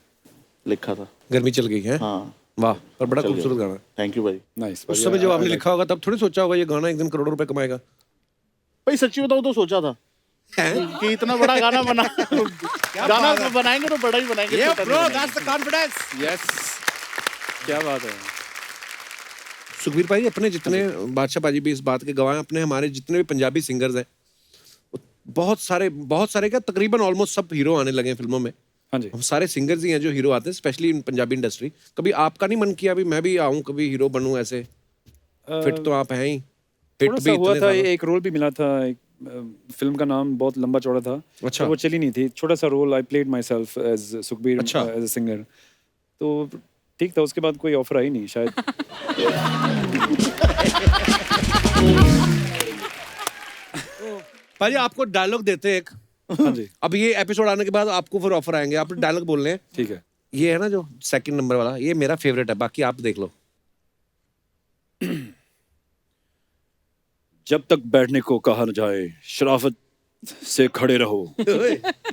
लिखा था। गर्मी चल गई है। हाँ, वाह, पर बड़ा खूबसूरत गाना। थैंक यू भाई। नाइस। उस समय जब आपने लिखा होगा तब थोड़ी सोचा होगा ये गाना एक दिन करोड़ों रुपए कमाएगा। भाई सच्ची बताऊँ तो सोचा था कि इतना बड़ा गाना बना गाना बनाएंगे तो बड़ा ही बनाएंगे। Yeah, छोटा bro, नहीं that's the confidence. यस, क्या बात है। सुखबीर भाई, अपने जितने बादशाह पाजी भी इस बात के गवाह हैं, अपने हमारे जितने भी पंजाबी सिंगर्स हैं, बहुत सारे क्या तकरीबन ऑलमोस्ट सब हीरो आने लगे हैं फिल्मों में। हाँ जी। हम सारे सिंगर्स ही हैं जो हीरो आते हैं, स्पेशली इन पंजाबी इंडस्ट्री। कभी आपका नहीं मन किया भी मैं भी आऊं, कभी हीरो बनूं ऐसे? फिट तो आप हैं ही, हिट थोड़ा भी सा हुआ इतने था, सालों। एक रोल भी मिला था, एक फिल्म का नाम बहुत लंबा चौड़ा था। अच्छा। तो वो चली नहीं थी। छोटा सा role, I played myself as Sukhbir, अच्छा। As a singer. तो ठीक था, उसके बाद कोई ऑफर आई नहीं शायद। भाई आपको डायलॉग देते हैं एक। हाँ जी, अब ये एपिसोड आने के बाद आपको फिर ऑफर आएंगे, आप डायलॉग बोलने हैं। ठीक है। ये है ना जो सेकंड नंबर वाला, ये मेरा फेवरेट है, बाकी आप देख लो। जब तक बैठने को कहा न जाए, शराफत से खड़े रहो।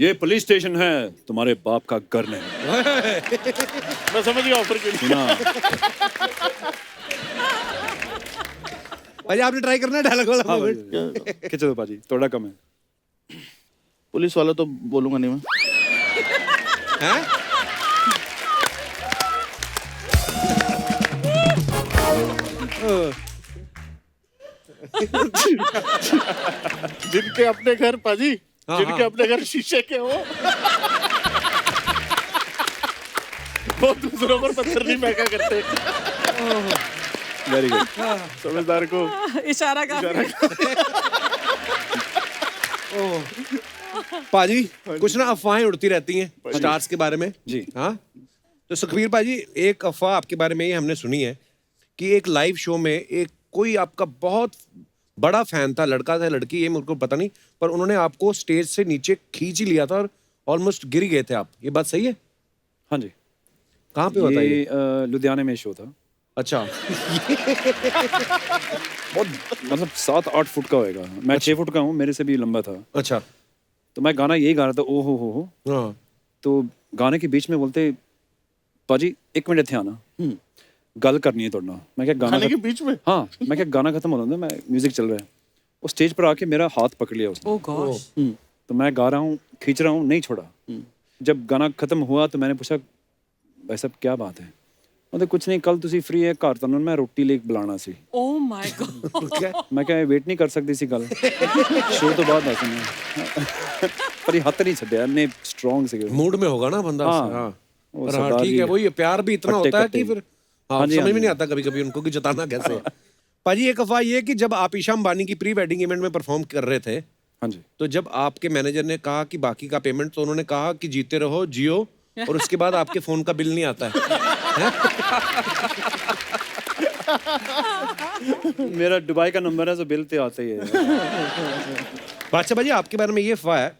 ये पुलिस स्टेशन है, तुम्हारे बाप का घर नहीं। मैं समझ गया ऑफर के लिए। सुना? भाई आपने ट्राई करना है डायलॉग वाला हाँ moment? भाई, खिंच दो पाजी, थोड़ा कम है। पुलिस वाला तो बोलूंगा नहीं मैं। हैं? जिनके अपने घर पाजी, हाँ, जिनके हाँ। अपने घर शीशे के हो, वो दूसरों पर पत्थर नहीं फेंका करते। Very good. समझदार को इशारा का पाजी कुछ ना अफवाहें उड़ती रहती हैं स्टार्स के बारे में जी। हाँ, तो सुखबीर पाजी एक अफवाह आपके बारे में ये हमने सुनी है कि एक लाइव शो में एक कोई आपका बहुत बड़ा फैन था, लड़का था लड़की, ये मेरे को पता नहीं, पर उन्होंने आपको स्टेज से नीचे खींच ही लिया था और ऑलमोस्ट गिर गए थे आप। ये बात सही है? हाँ जी, कहाँ पे होता है ये? ये लुधियाने में शो था। अच्छा। बहुत मतलब 7-8 फुट का होएगा। मैं 6 फुट का हूँ, मेरे से भी लंबा था। अच्छा। तो मैं गाना यही गा रहा था, ओ हो। हाँ। तो गाने के बीच में बोलते, पाजी 1 मिनट थे आना, गल करनी है तोड़ना। मैं क्या गाना खाने के बीच में? हाँ, मैं क्या गाना खत्म हो रहा है, मैं म्यूजिक चल रहा है। वो स्टेज पर आके मेरा हाथ पकड़ लिया उसने। Oh gosh. तो मैं गा रहा हूँ, खींच रहा हूँ, नहीं छोड़ा। जब गाना खत्म हुआ तो मैंने पूछा, भाई साहब क्या बात है? मतलब कुछ नहीं, कल तुसी फ्री है घर तन मैं रोटी लेके बुलाना सी। Oh my God. मैं क्या वेट नहीं कर सकती सी गल शो तो बाद दस पर ये हथ नहीं छड्या, इन्ने स्ट्रांग से। मूड में होगा ना बंदा। हाँ। हाँ। वो पर हाँ सरदार ठीक जी है, वही है, प्यार भी इतना कट्टे होता है कि कट्टे। फिर हाँ, हाँ जी, समझ हाँ में जी। नहीं आता कभी कभी उनको कि जताना कैसे है। पाजी एक अफवाह ये कि जब आप ईशा अंबानी की प्री वेडिंग इवेंट में परफॉर्म कर रहे थे, हाँ जी, तो जब आपके मैनेजर ने कहा कि बाकी का पेमेंट, तो उन्होंने कहा कि जीते रहो जियो, और उसके बाद आपके फोन का बिल नहीं आता है। मेरा दुबई का नंबर है तो बिल तो आता ही है। बादशाह भाजी आपके बारे में ये अफवाह है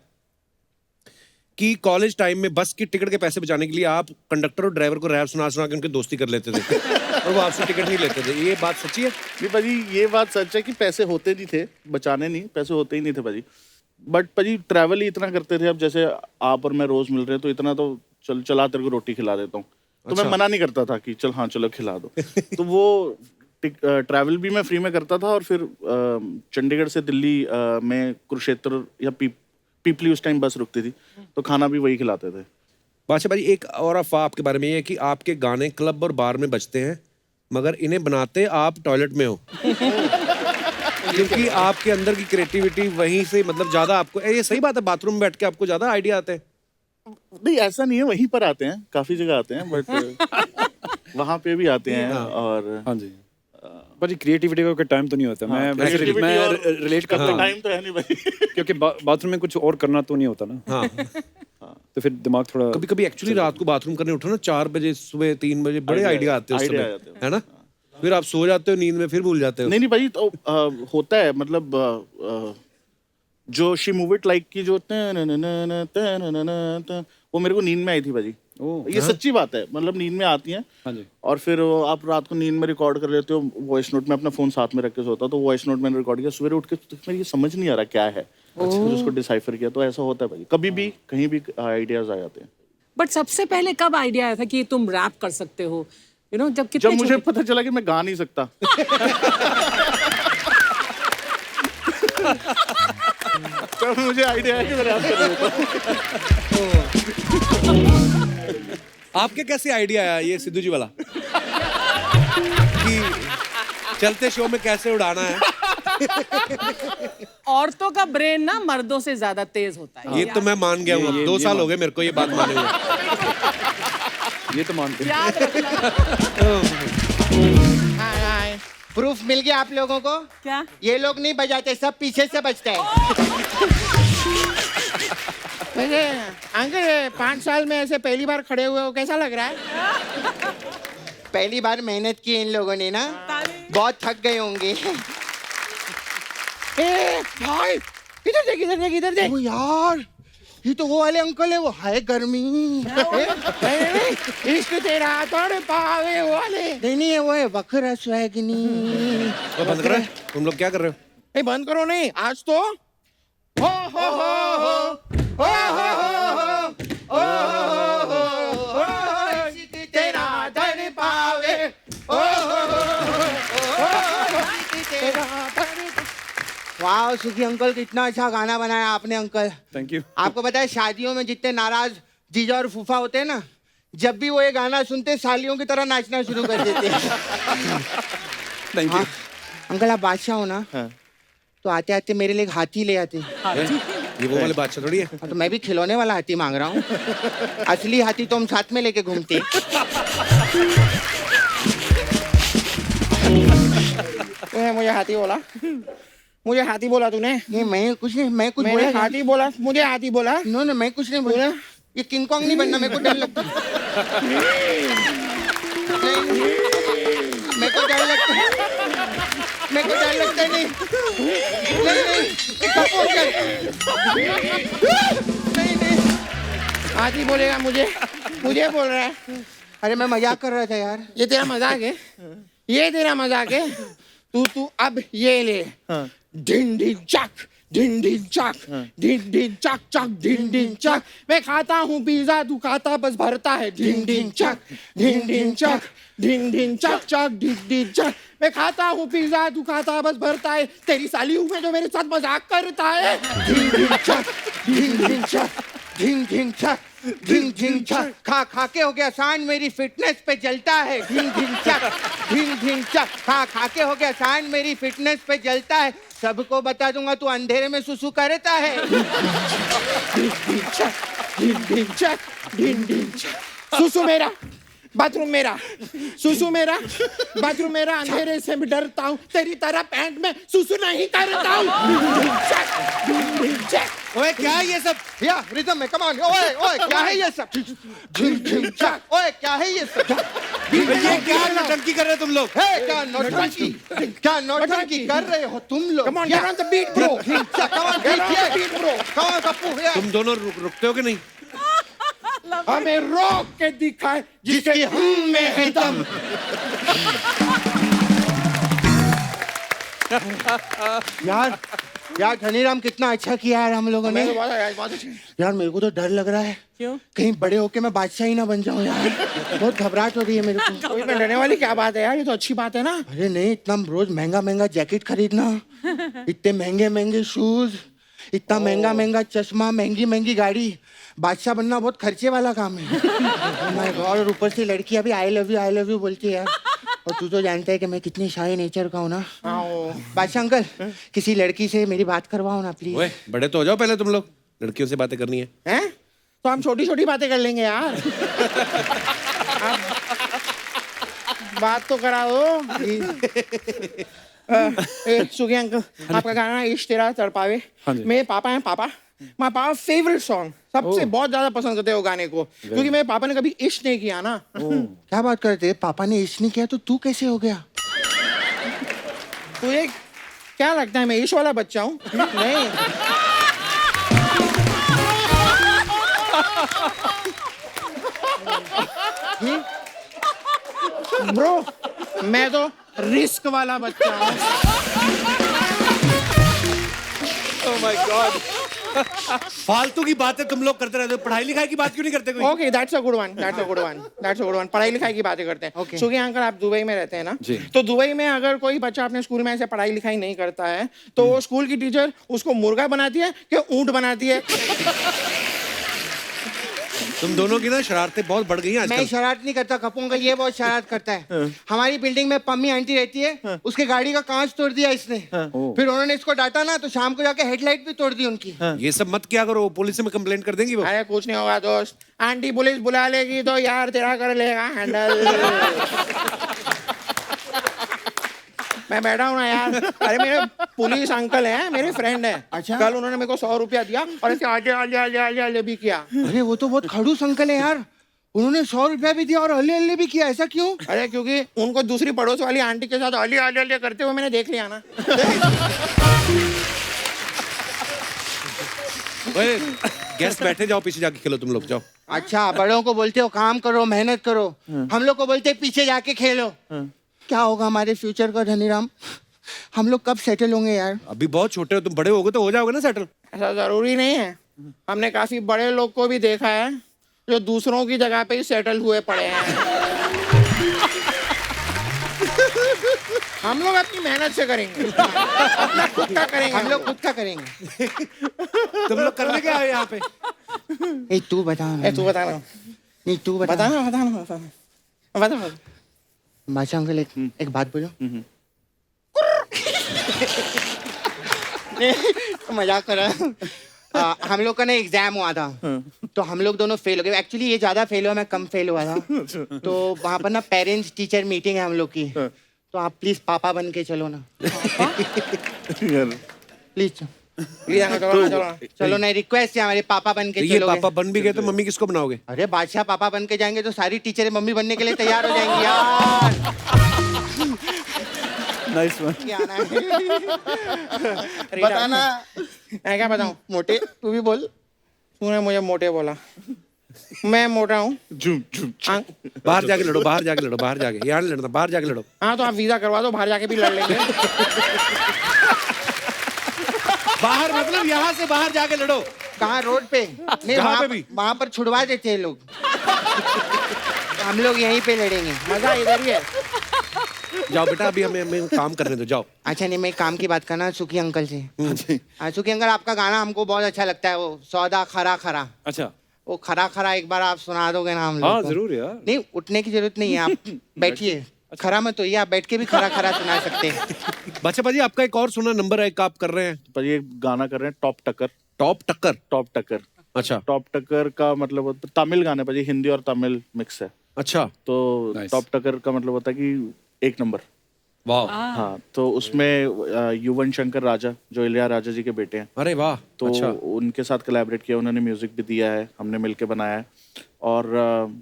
कि कॉलेज टाइम में बस की टिकट के पैसे बचाने के लिए आप कंडक्टर और ड्राइवर को रैप सुना के उनकी दोस्ती कर लेते थे और वो आपसे टिकट नहीं लेते थे। ये बात सच्ची है? नहीं भाजी, ये बात सच है कि पैसे होते नहीं थे, बचाने नहीं, पैसे होते ही नहीं थे भाजी। बट भाजी ट्रैवल ही इतना करते थे, अब जैसे आप और मैं रोज मिल रहे हैं तो इतना तो चला तेरे को रोटी खिला देता हूँ, तो मैं मना नहीं करता था कि चल हाँ चलो खिला दो। तो वो ट्रैवल भी मैं फ्री में करता था, और फिर चंडीगढ़ से दिल्ली में कुरुक्षेत्र या पीपली उस टाइम बस रुकती थी, तो खाना भी वही खिलाते थे। बादशाह भाजी एक और अफवाह आपके बारे में ये है कि आपके गाने क्लब और बार में बजते हैं, मगर इन्हें बनाते आप टॉयलेट में हो। क्योंकि आपके अंदर की क्रिएटिविटी वहीं से, मतलब ज्यादा आपको, ये सही बात है, बाथरूम में बैठ के आपको ज्यादा आइडिया आते हैं? नहीं ऐसा नहीं है, वहीं पर आते हैं, काफी जगह आते हैं, बट वहाँ पे भी आते हैं और हाँ जी भाजी क्रिएटिविटी का कोई टाइम तो नहीं होता मैं creativity मैं और रिलेट करता हूँ टाइम तो है नहीं भाई। क्योंकि बाथरूम में कुछ और करना तो नहीं होता ना हाँ तो फिर दिमाग थोड़ा कभी कभी एक्चुअली रात को बाथरूम करने उठो ना 4 बजे सुबह 3 बजे बड़े आइडिया आते हैं उस idea समय आते हैं। है ना फिर आप सो जाते हो नींद में फिर भूल जाते हो नहीं भाई तो होता है मतलब जो शी मूव इट लाइक की जो वो मेरे को नींद में आई थी भाजी। ये सच्ची बात है मतलब नींद में आती हैं हाँ जी और फिर आप रात को नींद में रिकॉर्ड कर लेते हो वॉइस नोट में अपना फोन साथ में रख के सोता तो वॉइस नोट मैंने रिकॉर्ड किया सुबह उठ के तो मेरे ये समझ नहीं आ रहा क्या है फिर उसको डिसाइफर किया तो ऐसा होता है भाई कभी भी कहीं भी आइडियाज आ जाते हैं। बट सबसे पहले कब आइडिया आया था कि तुम रैप कर सकते हो यू नो जब जब कितने मुझे पता चला कि मैं गा नहीं सकता तब मुझे आइडिया है कि मैं रैप कर लेता हूँ। आपके कैसे आइडिया आया ये सिद्धू जी वाला कि चलते शो में कैसे उड़ाना है औरतों का ब्रेन ना मर्दों से ज्यादा तेज होता है ये तो मैं मान गया हूँ अब 2 साल हो गए मेरे को ये बात माने हुए ये तो मानते हैं याद रखना प्रूफ मिल गया आप लोगों को क्या ये लोग नहीं बजाते सब पीछे से बजते हैं वैसे अंकल 5 साल में ऐसे पहली बार खड़े हुए हो कैसा लग रहा है पहली बार मेहनत की इन लोगों ने ना बहुत थक गए होंगे ए भाई इधर देख इधर देख इधर देख यार ये तो वो वाले अंकल है वो है गर्मी इश्क तेरा तोड़ पावे वाले नहीं है वो है बकरा स्वैगनी तो बंद करो तुम लोग क्या कर रहे हो ए बंद करो नहीं आज तो हो तेरा धन पावे वाह सुखी अंकल कितना अच्छा गाना बनाया आपने अंकल थैंक यू आपको पता है शादियों में जितने नाराज जीजा और फूफा होते हैं ना जब भी वो ये गाना सुनते सालियों की तरह नाचना शुरू कर देते हैं थैंक यू अंकल आप बादशाह हो ना तो आते आते मेरे लिए एक हाथी ले आते ये वो वाले बादशाह थोड़ी है तो मैं भी खिलौने वाला हाथी मांग रहा हूँ असली हाथी तो हम साथ में लेके घूमते मुझे हाथी बोला तूने नहीं मैं कुछ नहीं मैं कुछ बोला हाथी बोला मुझे हाथी बोला नो मैं कुछ नहीं बोला ये किंग कॉन्ग नहीं बनना मेरे को डर लगता मेरे को डर लगता नहीं हाथी बोलेगा मुझे बोल रहा है अरे मैं मजाक कर रहा था यार ये तेरा मजाक है तू अब ये ले ढिन ढिन चक ढिन ढिन चक ढिन ढिन चक चक ढिन ढिन चक मैं खाता हूँ पिज्जा तू खाता बस भरता है ढिन ढिन चक ढिन ढिन चक ढिन ढिन चक चक ढिन ढिन चक मैं खाता हूँ पिज्जा तू खाता बस भरता है तेरी साली हूँ मैं जो मेरे साथ मजाक करता है ढिन ढिन चक ढिन ढिन चक ढिन ढिन चक ढिन ढिन चक खा के हो गया आसान मेरी फिटनेस पे जलता है ढिन ढिन चक खा के हो गया आसान मेरी फिटनेस पे जलता है सबको बता दूंगा तू अंधेरे में सुसु करता है सुसु मेरा बाथरूम मेरा सुसु मेरा बाथरूम मेरा अंधेरे से भी डरता हूँ तेरी तरह पैंट में सुसु नहीं करता हूँ ओए क्या है ये सब या रिदम में कम ऑन ओए ओए क्या है ये सब ओए क्या है ये सब ये क्या नौटंकी कर रहे हो तुम लोग क्या नौटंकी कर रहे हो तुम लोग come on get on the beat bro come on beat bro come on Pappu तुम दोनों रुकते हो कि नहीं हमें रोक के दिखाए जिसके हम में है दम यार धनीराम कितना अच्छा किया यार हम लोगों ने यार मेरे को तो डर लग रहा है क्यों कहीं बड़े होके मैं बादशाह ही ना बन जाऊं यार बहुत घबराहट हो रही है मेरे को कोई डरने वाली क्या बात है यार ये तो अच्छी बात है ना अरे नहीं इतना रोज महंगा जैकेट खरीदना इतने महंगे शूज इतना महंगा चश्मा महंगी गाड़ी बादशाह बनना बहुत खर्चे वाला काम है माय गॉड और ऊपर से लड़की अभी आई लव यू बोलती है यार और तू तो जानता है कि मैं कितनी शाय नेचर का हूँ ना बादशाह अंकल किसी लड़की से मेरी बात करवाओ ना प्लीज ओए बड़े तो हो जाओ पहले तुम लोग लड़कियों से बातें करनी है तो हम छोटी बातें कर लेंगे यार बात तो करा दो सुखी अंकल आपका गाना इश्क तेरा तड़पावे हाँ जी। मेरे पापा हैं पापा माय पापा फेवरेट सॉन्ग सबसे बहुत ज्यादा पसंद करते हो गाने को क्योंकि मेरे पापा ने कभी इश्क नहीं किया ना क्या बात करते पापा ने इश्क नहीं किया तो तू कैसे हो गया तुझे क्या लगता है मैं इश्क वाला बच्चा हूँ नहीं ब्रो मैं तो रिस्क वाला बच्चा हूँ Oh my God. फालतू की बातें तुम लोग करते रहते हो, पढ़ाई लिखाई की बात क्यों नहीं करते कोई? Okay that's a good one that's a good one that's a good one पढ़ाई लिखाई की बातें करते हैं क्योंकि अंकल आप दुबई में रहते हैं ना जी। तो दुबई में अगर कोई बच्चा अपने स्कूल में ऐसे पढ़ाई लिखाई नहीं करता है तो वो स्कूल की टीचर उसको मुर्गा बनाती है कि ऊंट बनाती है तुम दोनों की ना शरारतें बहुत बढ़ गई हैं मैं आजकल। शरारत नहीं करता कपूंगा ये बहुत शरारत करता है हमारी बिल्डिंग में पम्मी आंटी रहती है उसके गाड़ी का कांच तोड़ दिया इसने फिर उन्होंने इसको डांटा ना तो शाम को जाके हेडलाइट भी तोड़ दी उनकी ये सब मत किया करो, पुलिस में कंप्लेंट कर देंगी वो। अरे कुछ नहीं होगा दोस्त आंटी पुलिस बुला लेगी तो यार तेरा कर लेगा हैंडल मैं बैठा हूँ ना यार अरे मेरे पुलिस अंकल हैं मेरे फ्रेंड हैं अच्छा कल उन्होंने मेरे को 100 रुपया दिया और ऐसे आजे आजे आजे आजे आजे भी किया अरे वो तो बहुत खड़ूस अंकल है यार उन्होंने 100 रुपया भी दिया और हल्ले हल्ले भी किया ऐसा क्यों अरे क्योंकि उनको दूसरी पड़ोस वाली आंटी के साथ हल्ले हल्ले हल्ले करते हुए मैंने देख लिया ना गेस्ट बैठे, जाओ पीछे जाके खेलो तुम लोग, जाओ। अच्छा बड़ों को बोलते हो काम करो मेहनत करो हम लोग को बोलते पीछे जाके खेलो क्या होगा हमारे फ्यूचर का धनीराम हम लोग कब सेटल होंगे यार अभी बहुत छोटे हो तुम, बड़े होगे तो हो जाओगे ना सेटल। ऐसा जरूरी नहीं है हमने काफी बड़े लोग को भी देखा है जो दूसरों की जगह पे ही सेटल हुए पड़े हैं हम लोग अपनी मेहनत से करेंगे अपना खुद का करेंगे हम लोग खुद का करेंगे तुम लोग करने क्या आए यहाँ पे? ए तू बता तू बता नहीं तू बता बादशाह अंकल एक बात बोलो मजाक कर रहा हम लोग का ना एग्जाम हुआ था तो हम लोग दोनों फेल हो गए एक्चुअली ये ज्यादा फेल हुआ मैं कम फेल हुआ था तो वहाँ पर ना पेरेंट्स टीचर मीटिंग है हम लोग की तो आप प्लीज पापा बन के चलो ना प्लीज चलो ना रिक्वेस्ट है हमारे पापा बन के ये चलो पापा बन भी गए तो मम्मी किसको बनाओगे? अरे बादशाह पापा बन के जाएंगे तो सारी टीचरें मम्मी बनने के लिए तैयार हो जाएंगी यार नाइस वन क्या ना बताना मैं क्या बताऊं मोटे तू भी बोल तूने मुझे मोटे बोला मैं मोटा हूँ बाहर जाके लड़ो, बाहर जाके लड़ो, बाहर जाके, यहाँ नहीं लड़ना, बाहर जाके लड़ो। हाँ तो आप वीजा करवा दो बाहर जाके भी लड़ लेंगे बाहर मतलब यहाँ से बाहर जाके लड़ो। कहाँ रोड पे नहीं जहाँ पे भी वहाँ पर छुड़वा देते हैं लोग हम लोग यहीं पे लड़ेंगे मजा इधर ही है जाओ बेटा, अभी हमें काम करने दो, जाओ। अच्छा नहीं मैं काम की बात करना सुखी अंकल से सुखी अंकल आपका गाना हमको बहुत अच्छा लगता है वो सौदा खरा खरा अच्छा वो खरा खरा एक बार आप सुना दोगे ना हम लोग हाँ को? जरूर यार नहीं उठने की जरूरत नहीं है आप बैठिए खरा मत होइए आप बैठ के भी खरा खरा सुना सकते हैं बच्चा भाजी आपका एक और सुना नंबर एक आप कर रहे हैं, पर ये गाना कर रहे हैं टॉप टक्कर टॉप टक्कर। टॉप टक्कर अच्छा टॉप टक्कर का मतलब होता है तमिल गाने पर हिंदी और तमिल मिक्स है अच्छा, तो Nice. टॉप टक्कर का मतलब होता है कि 1 नंबर वाह, हाँ तो उसमें युवन शंकर राजा जो इलिया राजा जी के बेटे हैं अरे वाह, तो अच्छा। उनके साथ कोलैबोरेट किया उन्होंने म्यूजिक भी दिया है हमने मिलके बनाया है और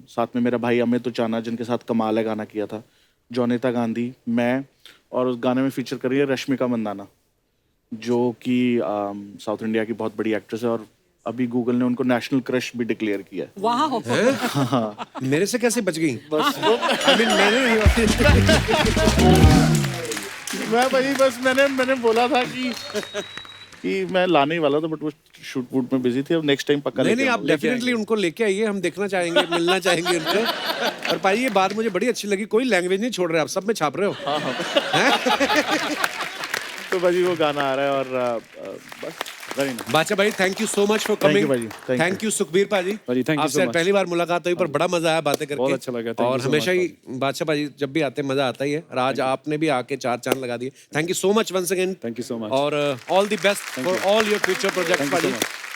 साथ में मेरा भाई अमित उचाना जिनके साथ कमाल है गाना किया था जोनिता गांधी मैं और उस गाने में फीचर कर रही है रश्मिका मंदाना जो कि साउथ इंडिया की बहुत बड़ी एक्ट्रेस है और अभी गूगल ने उनको नेशनल क्रश भी डिक्लेयर किया है वाह मेरे से कैसे बच गई? I mean, मैं भाई बस मैंने बोला था कि मैं लाने ही वाला था बट वो शूट वूट में बिजी थे अब नेक्स्ट टाइम पक्का नहीं लेके नहीं, आप आऊंगा। डेफिनेटली उनको लेके आइए, हम देखना चाहेंगे, मिलना चाहेंगे उनको। और भाई ये बात मुझे बड़ी अच्छी लगी, कोई लैंग्वेज नहीं छोड़ रहे आप, सब में छाप रहे हो। तो भाजी वो गाना आ रहा है और बस वेरी नाइस। बादशाह भाई thank you so much for Thank you, coming. भाजी, thank you. Thank you Sukhbir भाजी, भाजी, thank you आपसे so much. पहली बार मुलाकात हुई पर बड़ा मजा आया बातें करके, बहुत अच्छा लगा, thank you और so हमेशा much, ही बादशाह भाजी जब भी आते हैं मजा आता ही है, और आज आपने भी आके 4 चांद लगा दिए। Thank you so much once again, Thank you so much. और all the best for all your future projects Thank you so भाजी। much.